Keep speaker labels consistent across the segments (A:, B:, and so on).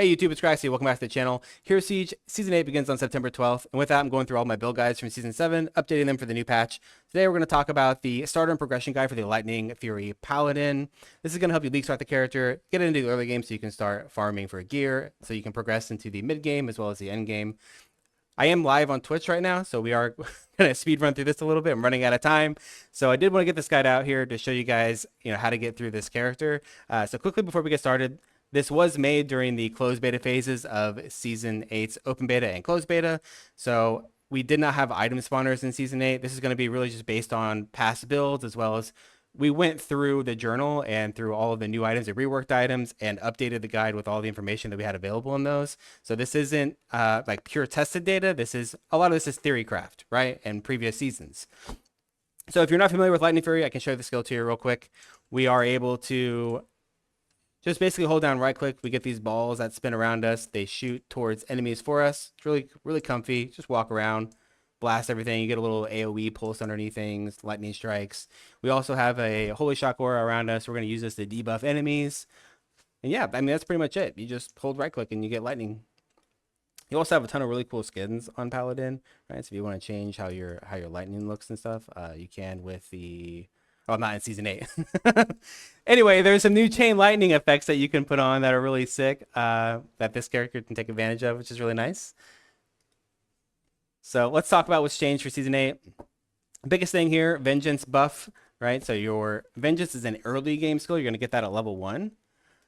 A: Hey YouTube, it's Graxy. Welcome back to the channel. Hero Siege Season 8 begins on September 12th, and with that I'm going through all my build guides from Season 7, updating them for the new patch. Today we're going to talk about the starter and progression guide for the Lightning Fury Paladin. This is going to help you league start the character, get into the early game so you can start farming for gear, so you can progress into the mid game as well as the end game. I am live on Twitch right now, so we are going to speed run through this a little bit. I'm running out of time, so I did want to get this guide out here to show you guys, how to get through this character. So quickly before we get started, this was made during the closed beta phases of Season 8's open beta and closed beta, so we did not have item spawners in Season 8. This is going to be really just based on past builds, as well as we went through the journal and through all of the new items and reworked items and updated the guide with all the information that we had available in those. So this isn't like pure tested data. A lot of this is theory craft, right? And previous seasons. So if you're not familiar with Lightning Fury, I can show you the skill to you real quick. We are able to just basically hold down right click. We get these balls that spin around us. They shoot towards enemies for us. It's really, really comfy. Just walk around, blast everything. You get a little AoE pulse underneath things, lightning strikes. We also have a Holy Shock aura around us. We're going to use this to debuff enemies. And yeah, I mean, that's pretty much it. You just hold right click and you get lightning. You also have a ton of really cool skins on Paladin, right? So if you want to change how your lightning looks and stuff, you can with the... Oh, not in Season 8. Anyway, there's some new chain lightning effects that you can put on that are really sick, that this character can take advantage of, which is really nice. So let's talk about what's changed for Season 8. Biggest thing here, Vengeance buff, right? So your Vengeance is an early game skill. You're going to get that at level 1.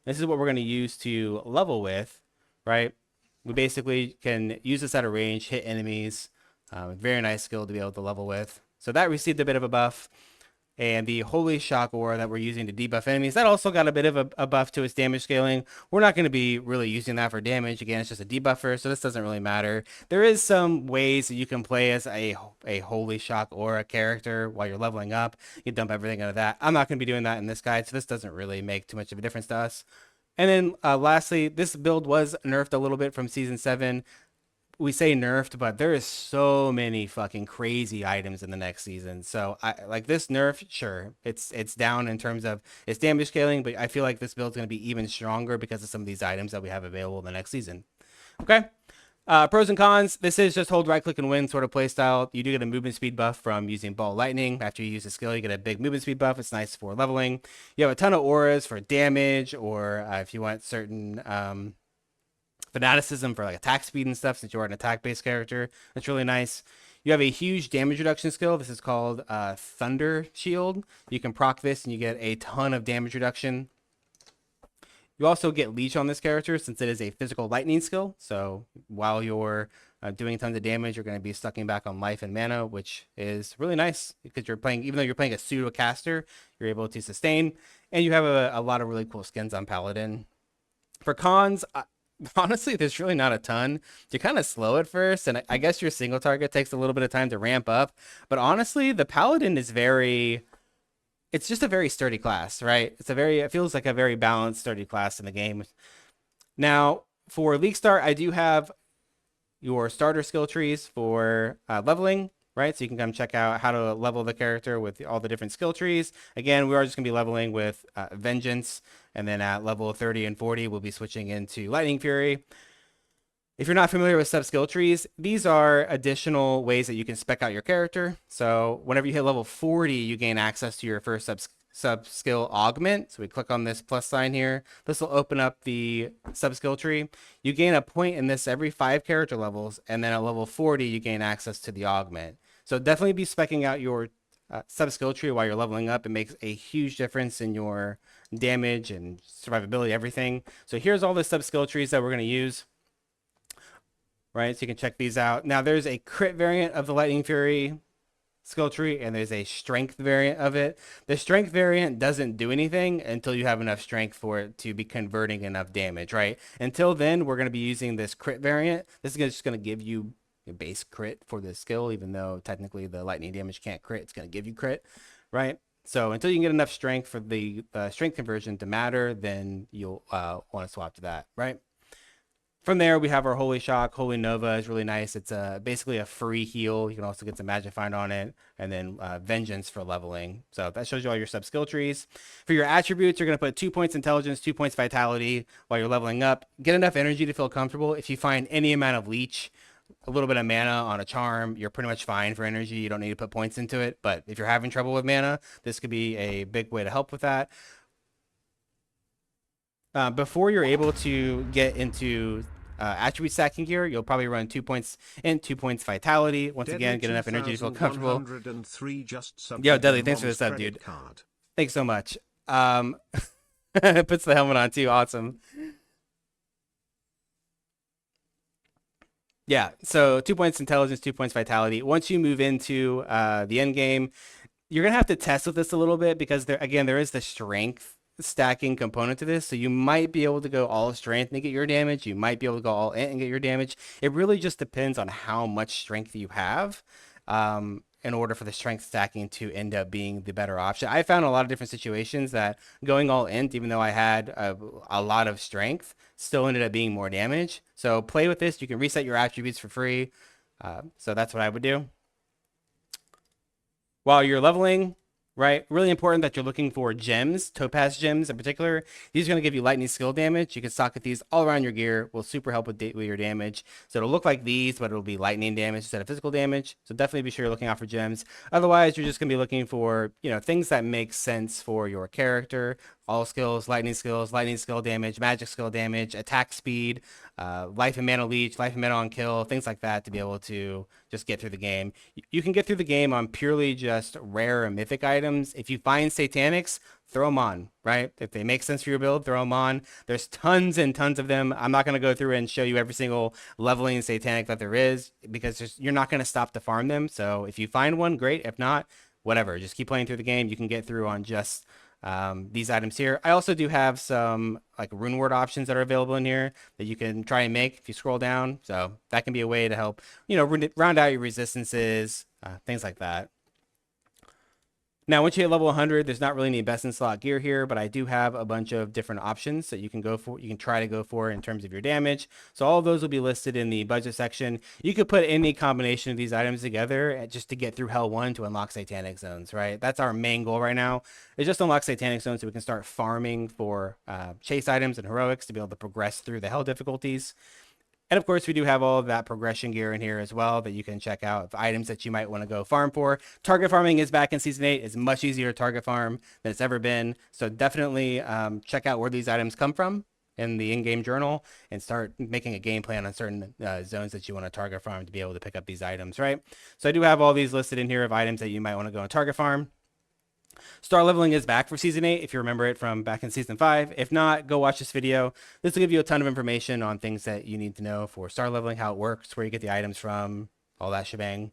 A: This is what we're going to use to level with, right? We basically can use this at a range, hit enemies. Very nice skill to be able to level with. So that received a bit of a buff. And the Holy Shock aura that we're using to debuff enemies, that also got a bit of a buff to its damage scaling. We're not going to be really using that for damage. Again, it's just a debuffer, so this doesn't really matter. There is some ways that you can play as a Holy Shock aura character while you're leveling up. You dump everything out of that. I'm not going to be doing that in this guide, so this doesn't really make too much of a difference to us. And then lastly, this build was nerfed a little bit from Season 7. We say nerfed, but there is so many fucking crazy items in the next season. So I like this nerf, sure, it's down in terms of its damage scaling, but I feel like this build's going to be even stronger because of some of these items that we have available in the next season. Okay. Pros and cons. This is just hold right click and win sort of playstyle. You do get a movement speed buff from using ball lightning. After you use the skill, you get a big movement speed buff. It's nice for leveling. You have a ton of auras for damage, or if you want certain fanaticism for like attack speed and stuff, since you are an attack based character. That's really nice. You have a huge damage reduction skill. This is called Thunder Shield. You can proc this and you get a ton of damage reduction. You also get leech on this character since it is a physical lightning skill. So while you're doing tons of damage, you're going to be sucking back on life and mana, which is really nice because you're playing, even though you're playing a pseudo caster, you're able to sustain. And you have a lot of really cool skins on Paladin. For cons, honestly, there's really not a ton. You're kind of slow at first, and I guess your single target takes a little bit of time to ramp up. But honestly, the Paladin is it's just a very sturdy class, right? It feels like a very balanced, sturdy class in the game. Now, for League Start, I do have your starter skill trees for leveling, right? So you can come check out how to level the character with all the different skill trees. Again, we are just going to be leveling with Vengeance, and then at level 30 and 40, we'll be switching into Lightning Fury. If you're not familiar with sub-skill trees, these are additional ways that you can spec out your character. So whenever you hit level 40, you gain access to your first sub-skill augment. So we click on this plus sign here. This will open up the sub-skill tree. You gain a point in this every 5 character levels, and then at level 40, you gain access to the augment. So definitely be specking out your sub-skill tree while you're leveling up. It makes a huge difference in your damage and survivability, everything. So here's all the sub-skill trees that we're going to use. Right, so you can check these out. Now there's a crit variant of the Lightning Fury skill tree, and there's a strength variant of it. The strength variant doesn't do anything until you have enough strength for it to be converting enough damage, right? Until then, we're going to be using this crit variant. This is just going to give you a base crit for this skill, even though technically the lightning damage can't crit. It's going to give you crit, right? So until you can get enough strength for the strength conversion to matter, then you'll want to swap to that, right? From there, we have our Holy Shock. Holy Nova is really nice. It's basically a free heal. You can also get some Magic Find on it, and then Vengeance for leveling. So that shows you all your sub skill trees. For your attributes, you're going to put 2 points Intelligence, 2 points Vitality while you're leveling up. Get enough energy to feel comfortable. If you find any amount of Leech, a little bit of mana on a charm, you're pretty much fine for energy. You don't need to put points into it. But if you're having trouble with mana, this could be a big way to help with that. Before you're able to get into attribute stacking gear, you'll probably run 2 points and 2 points Vitality. Once again, get enough energy to feel comfortable. Yo, Deadly, thanks for the sub, dude. Thanks so much. Puts the helmet on too. Awesome. Yeah, so 2 points Intelligence, 2 points Vitality. Once you move into the end game, you're gonna have to test with this a little bit because there is the strength stacking component to this. So you might be able to go all strength and get your damage. You might be able to go all int and get your damage. It really just depends on how much strength you have. In order for the strength stacking to end up being the better option. I found a lot of different situations that going all int, even though I had a lot of strength, still ended up being more damage. So play with this. You can reset your attributes for free. So that's what I would do. While you're leveling, right? Really important that you're looking for gems, topaz gems in particular. These are going to give you lightning skill damage. You can socket these all around your gear. Will super help with your damage. So it'll look like these, but it'll be lightning damage instead of physical damage. So definitely be sure you're looking out for gems. Otherwise, you're just going to be looking for, things that make sense for your character. All skills, lightning skill damage, magic skill damage, attack speed, life and mana leech, life and mana on kill, things like that to be able to just get through the game. You can get through the game on purely just rare and mythic items. If you find satanics, throw them on, right? If they make sense for your build, throw them on. There's tons and tons of them. I'm not going to go through and show you every single leveling satanic that there is because you're not going to stop to farm them. So if you find one, great. If not, whatever. Just keep playing through the game. You can get through on just these items here. I also do have some like rune word options that are available in here that you can try and make if you scroll down. So that can be a way to help, round out your resistances, things like that. Now, once you hit level 100, there's not really any best in slot gear here, but I do have a bunch of different options that you can go for. You can try to go for in terms of your damage. So all of those will be listed in the budget section. You could put any combination of these items together just to get through Hell 1 to unlock Satanic Zones, right? That's our main goal right now. Is just unlock Satanic Zones so we can start farming for chase items and heroics to be able to progress through the Hell difficulties. And of course, we do have all of that progression gear in here as well that you can check out, items that you might want to go farm for. Target farming is back in Season 8. It's much easier to target farm than it's ever been. So definitely check out where these items come from in the in-game journal and start making a game plan on certain zones that you want to target farm to be able to pick up these items, right? So I do have all these listed in here of items that you might want to go and target farm. Star leveling is back for Season 8, if you remember it from back in Season 5. If not, go watch this video. This will give you a ton of information on things that you need to know for star leveling, how it works, where you get the items from, all that shebang.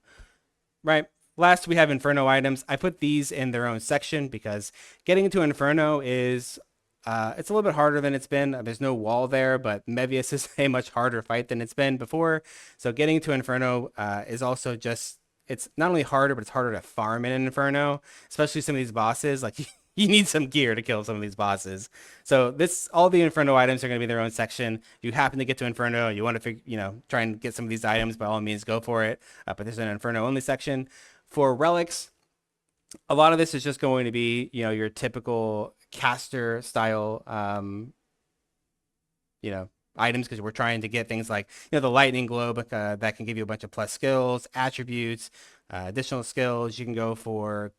A: Right. Last, we have Inferno items. I put these in their own section because getting into Inferno is... it's a little bit harder than it's been. There's no wall there, but Mevius is a much harder fight than it's been before. So getting to Inferno is also just... It's not only harder, but it's harder to farm in an Inferno, especially some of these bosses. Like you need some gear to kill some of these bosses. So all the Inferno items are going to be their own section. If you happen to get to Inferno, you want to try and get some of these items, by all means, go for it. But there's an Inferno only section. For relics, a lot of this is just going to be, your typical caster style, items, because we're trying to get things like the lightning globe that can give you a bunch of plus skills, attributes, additional skills. You can go for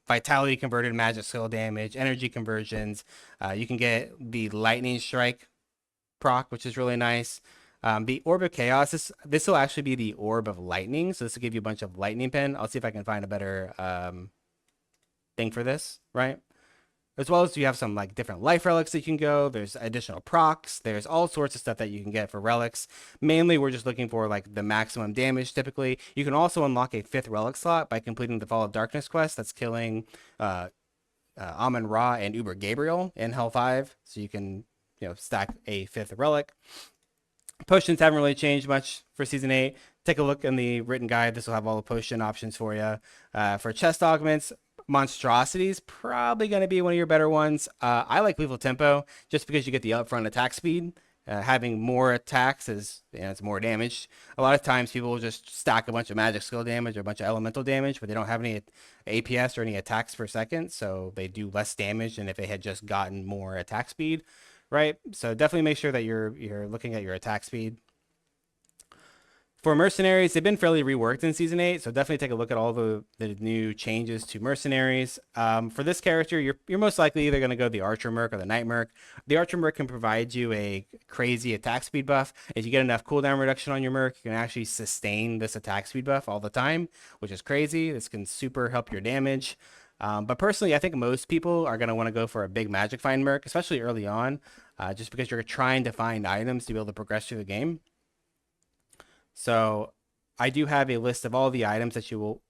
A: vitality converted magic skill damage, energy conversions. You can get the lightning strike proc, which is really nice. The orb of chaos, this will actually be the orb of lightning, so this will give you a bunch of lightning pen. I'll see if I can find a better thing for this, right? As well as you have some like different life relics that you can go. There's additional procs. There's all sorts of stuff that you can get for relics. Mainly, we're just looking for like the maximum damage typically. You can also unlock a 5th relic slot by completing the Fall of Darkness quest. That's killing Amon Ra and Uber Gabriel in Hell 5. So you can stack a 5th relic. Potions haven't really changed much for Season 8. Take a look in the written guide. This will have all the potion options for you. For chest augments, Monstrosities probably going to be one of your better ones. I like Lethal Tempo just because you get the upfront attack speed having more attacks is, it's more damage. A lot of times people will just stack a bunch of magic skill damage or a bunch of elemental damage, but they don't have any APS or any attacks per second, so they do less damage than if they had just gotten more attack speed, right? So definitely make sure that you're looking at your attack speed. For mercenaries, they've been fairly reworked in season 8, so definitely take a look at all the new changes to mercenaries. For this character, you're most likely either going to go the archer merc or the knight merc. The archer merc can provide you a crazy attack speed buff. If you get enough cooldown reduction on your merc, you can actually sustain this attack speed buff all the time, which is crazy. This can super help your damage. But personally, I think most people are going to want to go for a big magic find merc, especially early on, just because you're trying to find items to be able to progress through the game. So I do have a list of all the items that you will,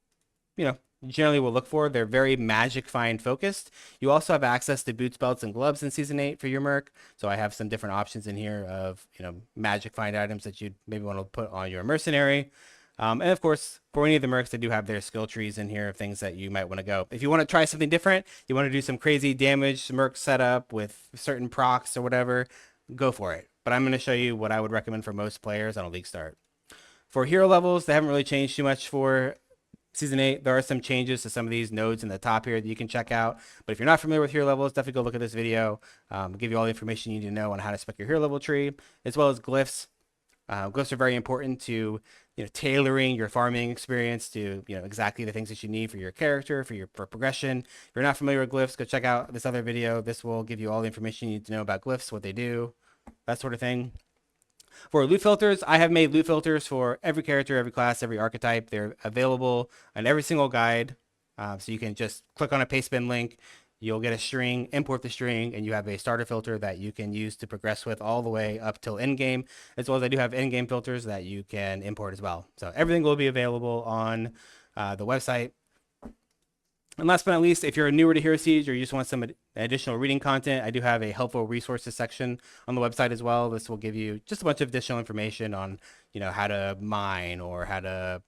A: generally will look for. They're very magic find focused. You also have access to boots, belts, and gloves in season 8 for your merc. So I have some different options in here of, magic find items that you'd maybe want to put on your mercenary. And of course, for any of the mercs, they do have their skill trees in here of things that you might want to go. If you want to try something different, you want to do some crazy damage merc setup with certain procs or whatever, go for it. But I'm going to show you what I would recommend for most players on a league start. For hero levels, they haven't really changed too much for season 8. There are some changes to some of these nodes in the top here that you can check out. But if you're not familiar with hero levels, definitely go look at this video. Give you all the information you need to know on how to spec your hero level tree, as well as glyphs. Glyphs are very important to tailoring your farming experience to exactly the things that you need for your character, for progression. If you're not familiar with glyphs, go check out this other video. This will give you all the information you need to know about glyphs, what they do, that sort of thing. For loot filters, I have made loot filters for every character, every class, every archetype. They're available on every single guide. So you can just click on a paste bin link. You'll get a string, import the string, and you have a starter filter that you can use to progress with all the way up till end game. As well as I do have end game filters that you can import as well. So everything will be available on the website. And last but not least, if you're newer to Hero Siege or you just want some additional reading content, I do have a helpful resources section on the website as well. This will give you just a bunch of additional information on, how to mine or how to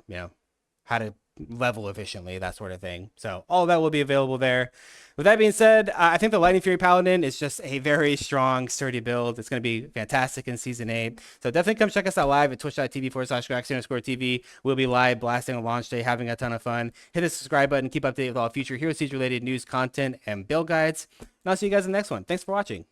A: level efficiently, that sort of thing. So all of that will be available there. With that being said, I think the Lightning Fury Paladin is just a very strong, sturdy build. It's going to be fantastic in Season 8. So definitely come check us out live at twitch.tv/Graxy_TV. We'll be live blasting on launch day, having a ton of fun. Hit the subscribe button, keep updated with all future Hero Siege related news, content, and build guides. And I'll see you guys in the next one. Thanks for watching.